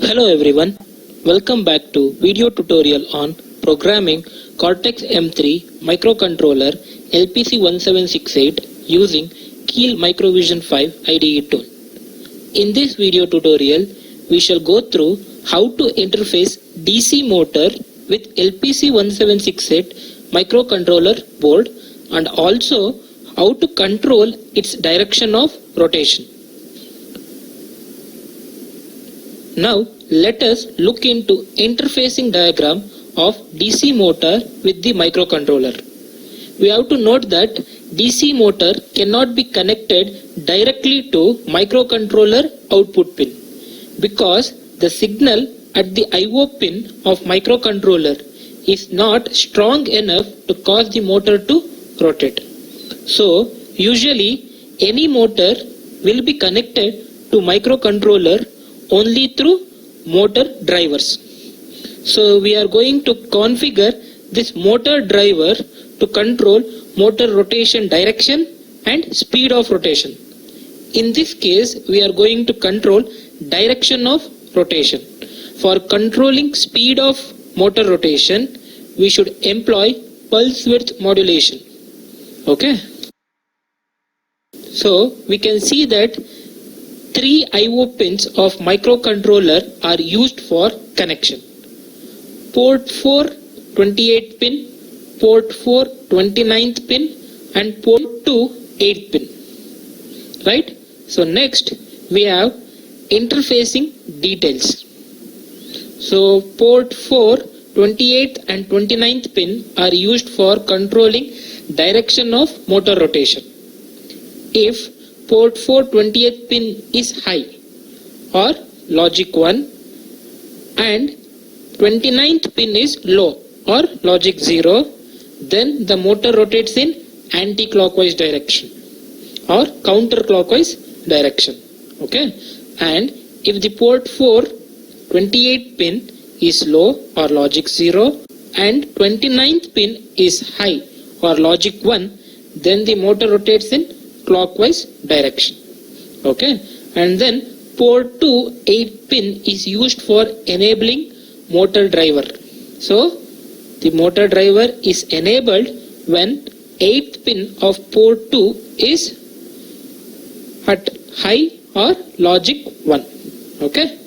Hello everyone, welcome back to video tutorial on programming Cortex-M3 microcontroller LPC1768 using Keil Microvision 5 IDE tool. In this video tutorial, we shall go through how to interface DC motor with LPC1768 microcontroller board and also how to control its direction of rotation. Now let us look into interfacing diagram of DC motor with the microcontroller. We have to note that DC motor cannot be connected directly to microcontroller output pin because the signal at the IO pin of microcontroller is not strong enough to cause the motor to rotate. So usually any motor will be connected to microcontroller only through motor drivers. So we are going to configure this motor driver to control motor rotation direction and speed of rotation. In this case, we are going to control direction of rotation. For controlling speed of motor rotation, we should employ pulse width modulation. Okay. So we can see that 3 IO pins of microcontroller are used for connection. Port 4 28 pin, port 4 29th pin and port 2 8th pin. Right? So next we have interfacing details. So port 4 28th and 29th pin are used for controlling direction of motor rotation. If port 4 20th pin is high or logic 1 and 29th pin is low or logic 0, then the motor rotates in anti-clockwise direction or counterclockwise direction. Okay, and if the port 4 28th pin is low or logic 0 and 29th pin is high or logic 1, then the motor rotates in clockwise direction. Okay, and then port 2 8 pin is used for enabling motor driver. So the motor driver is enabled when 8th pin of port 2 is at high or logic 1. Okay,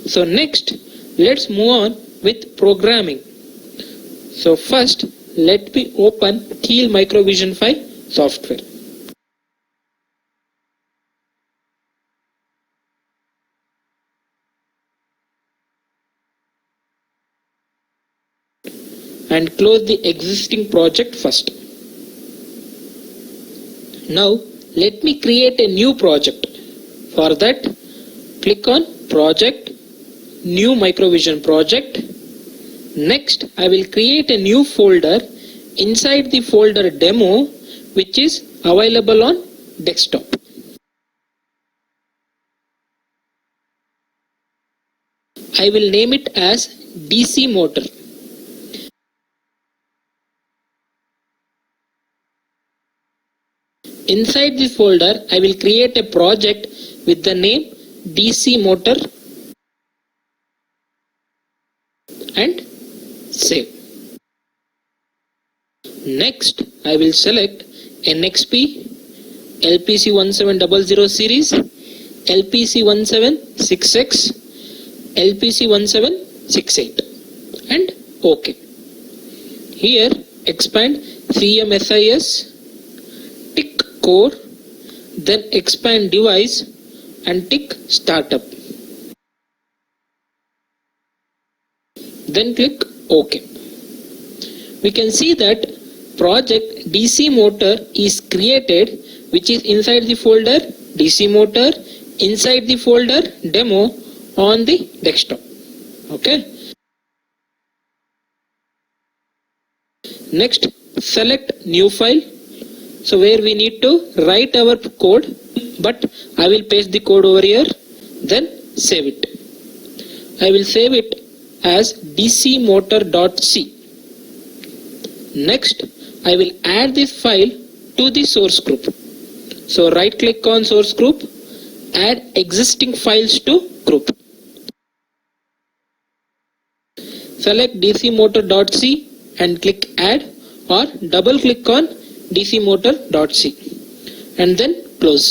so next let's move on with programming. So first let me open Keil Microvision 5 software. And close the existing project first. Now let me create a new project. For that, click on Project, New Microvision Project. Next, I will create a new folder. Inside the folder Demo, which is available on desktop. I will name it as DC motor. Inside this folder, I will create a project with the name DC motor and save. Next, I will select NXP, LPC1700 series, LPC176X, LPC1768 and OK. Here expand CMSIS, tick core, then expand device and tick startup. Then click OK. We can see that project DC motor is created, which is inside the folder DC motor, inside the folder demo on the desktop. Okay. Next, select new file. So where we need to write our code, but I will paste the code over here, then save it. I will save it as dcmotor.c. Next, I will add this file to the source group. So right click on source group, add existing files to group. select DC motor.c and click add, or double click on DC motor.c and then close.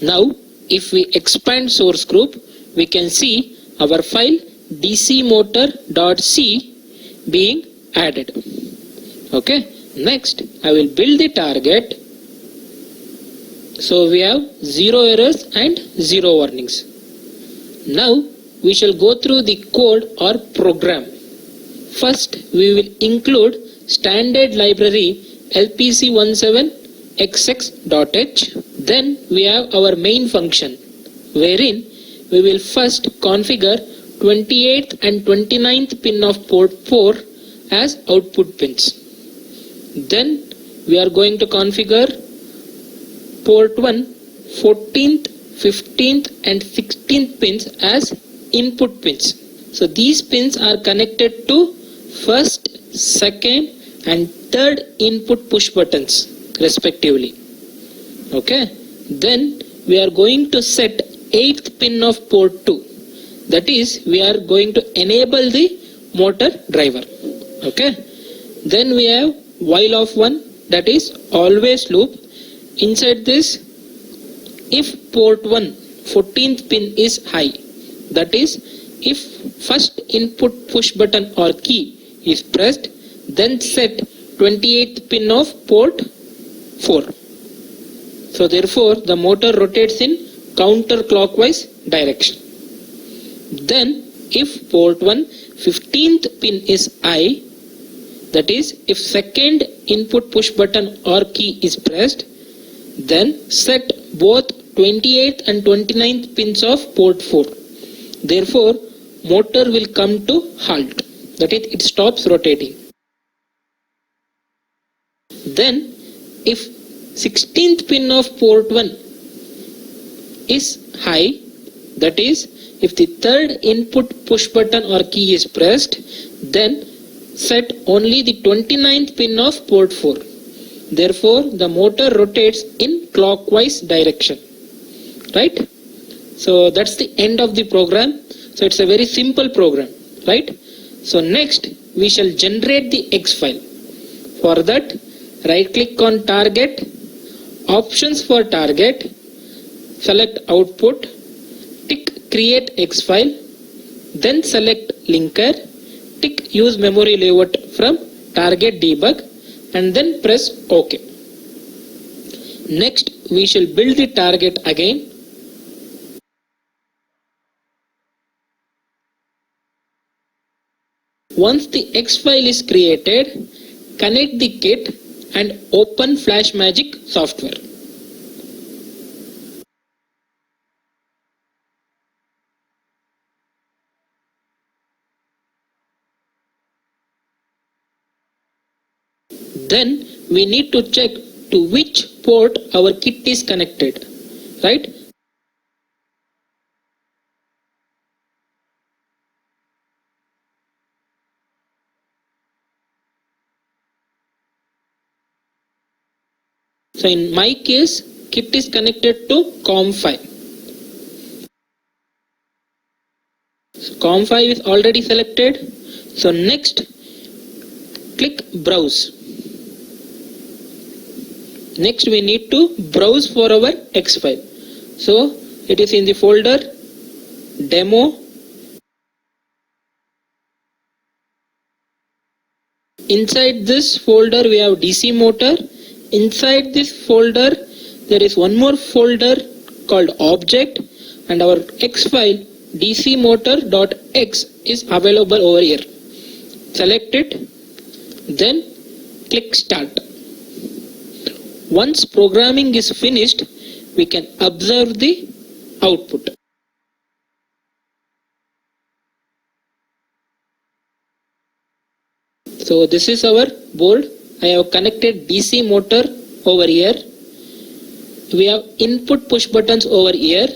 Now if we expand source group, we can see our file DC motor.c being added. Okay, next I will build the target. So we have 0 errors and 0 warnings. Now we shall go through the code or program. First we will include standard library lpc17xx.h. Then we have our main function, wherein we will first configure 28th and 29th pin of port 4 as output pins. Then we are going to configure port 1, 14th, 15th and 16th pins as input pins. So these pins are connected to first, second and third input push buttons respectively. Okay. Then we are going to set 8th pin of port 2. That is, we are going to enable the motor driver. Okay. Then we have while of 1, that is always loop. Inside this, if port 1 14th pin is high, that is if first input push button or key is pressed, then set 28th pin of port 4. So therefore the motor rotates in counterclockwise direction. Then if port 1 15th pin is high, that is if second input push button or key is pressed, then set both 28th and 29th pins of port 4. Therefore motor will come to halt, that is it stops rotating. Then if 16th pin of port 1 is high, that is if the third input push button or key is pressed, then set only the 29th pin of port 4. Therefore the motor rotates in clockwise direction. Right? So that's the end of the program. So it's a very simple program. Right? So next we shall generate the X file. For that, right click on target, options for target, select output, tick create X file, then select linker, tick use memory layout from target debug and then press OK. Next we shall build the target again. Once the X file is created, connect the kit and open FlashMagic software. Then we need to check to which port our kit is connected, right? So in my case, kit is connected to COM5. So COM5 is already selected. So next, click browse. Next we need to browse for our X file. So it is in the folder demo. Inside this folder we have DC motor. Inside this folder there is one more folder called object, and our X file DC motor.x is available over here. Select it, then click start. Once programming is finished, we can observe the output. So this is our board. I have connected DC motor over here. We have input push buttons over here.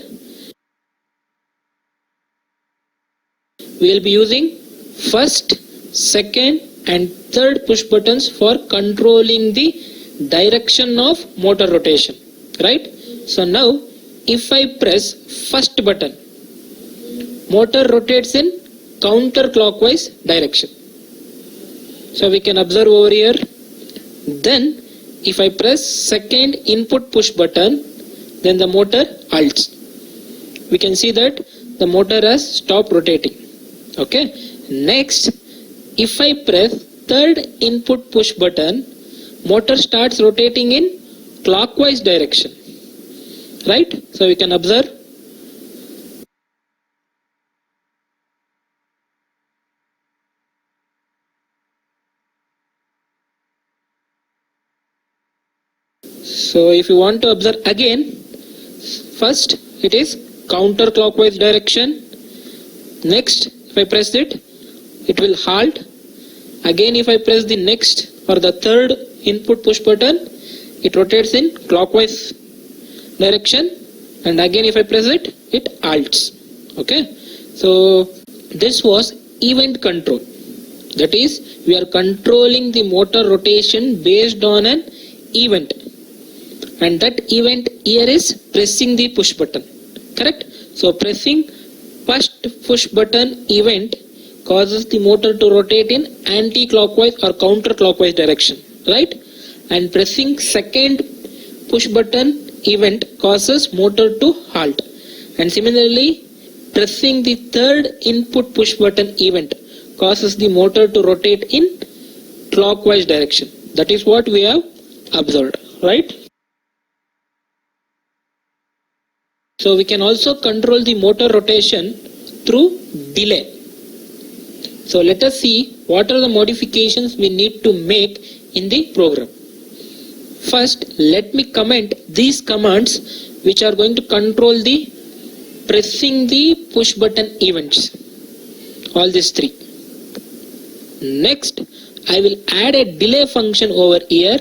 We will be using first, second and third push buttons for controlling the direction of motor rotation, right? So now if I press first button, motor rotates in counterclockwise direction. So we can observe over here. Then if I press second input push button, then the motor halts. We can see that the motor has stopped rotating. Okay. Next, if I press third input push button, motor starts rotating in clockwise direction. Right? So we can observe. So if you want to observe again, first it is counterclockwise direction. Next, if I press it, it will halt. Again, if I press the next or the third input push button, it rotates in clockwise direction. And again, if I press it, it halts. Okay. So this was event control. That is, we are controlling the motor rotation based on an event. And that event here is pressing the push button. Correct? So pressing first push button event causes the motor to rotate in anti-clockwise or counterclockwise direction. Right? And pressing second push button event causes motor to halt. And similarly, pressing the third input push button event causes the motor to rotate in clockwise direction. That is what we have observed. Right? So we can also control the motor rotation through delay. So let us see what are the modifications we need to make in the program. First, let me comment these commands which are going to control the pressing the push button events. All these three. Next, I will add a delay function over here.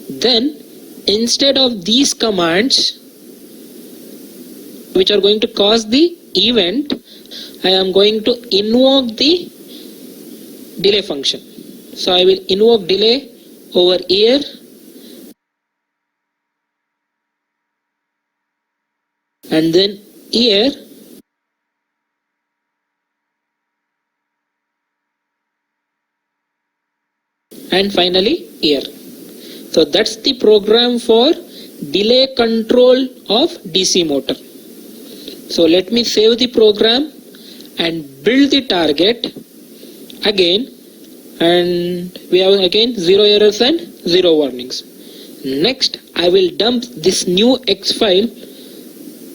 Then, instead of these commands which are going to cause the event, I am going to invoke the delay function. So I will invoke delay over here. And then here. And finally here. So that's the program for delay control of DC motor. So let me save the program and build the target again, and we have again 0 errors and 0 warnings. Next, I will dump this new X file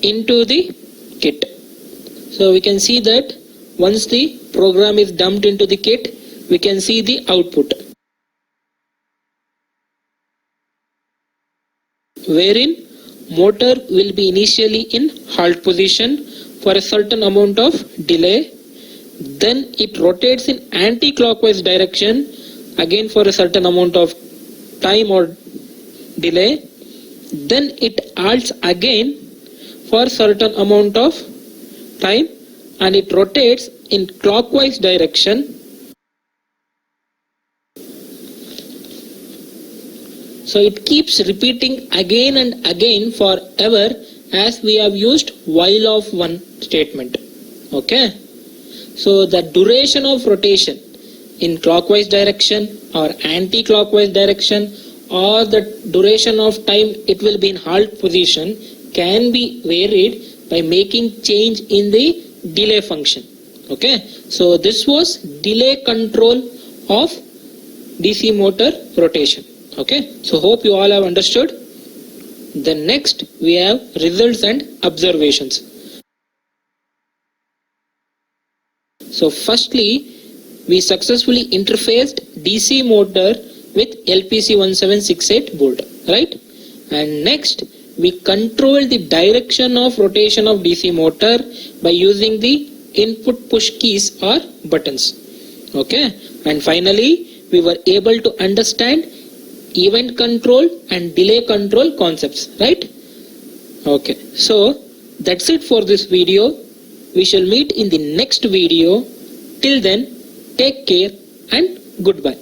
into the kit. So we can see that once the program is dumped into the kit, we can see the output, wherein motor will be initially in halt position for a certain amount of delay. Then it rotates in anti-clockwise direction again for a certain amount of time or delay. Then it halts again for certain amount of time and it rotates in clockwise direction. So it keeps repeating again and again forever as we have used while of one statement. Okay. So the duration of rotation in clockwise direction or anti-clockwise direction, or the duration of time it will be in halt position, can be varied by making change in the delay function. Okay. So this was delay control of DC motor rotation. Okay, so hope you all have understood. Then next we have results and observations. So firstly, we successfully interfaced DC motor with LPC1768 board, right? And next we control the direction of rotation of DC motor by using the input push keys or buttons. Okay, and finally we were able to understand event control and delay control concepts, right? Okay, so that's it for this video. We shall meet in the next video. Till then, take care and goodbye.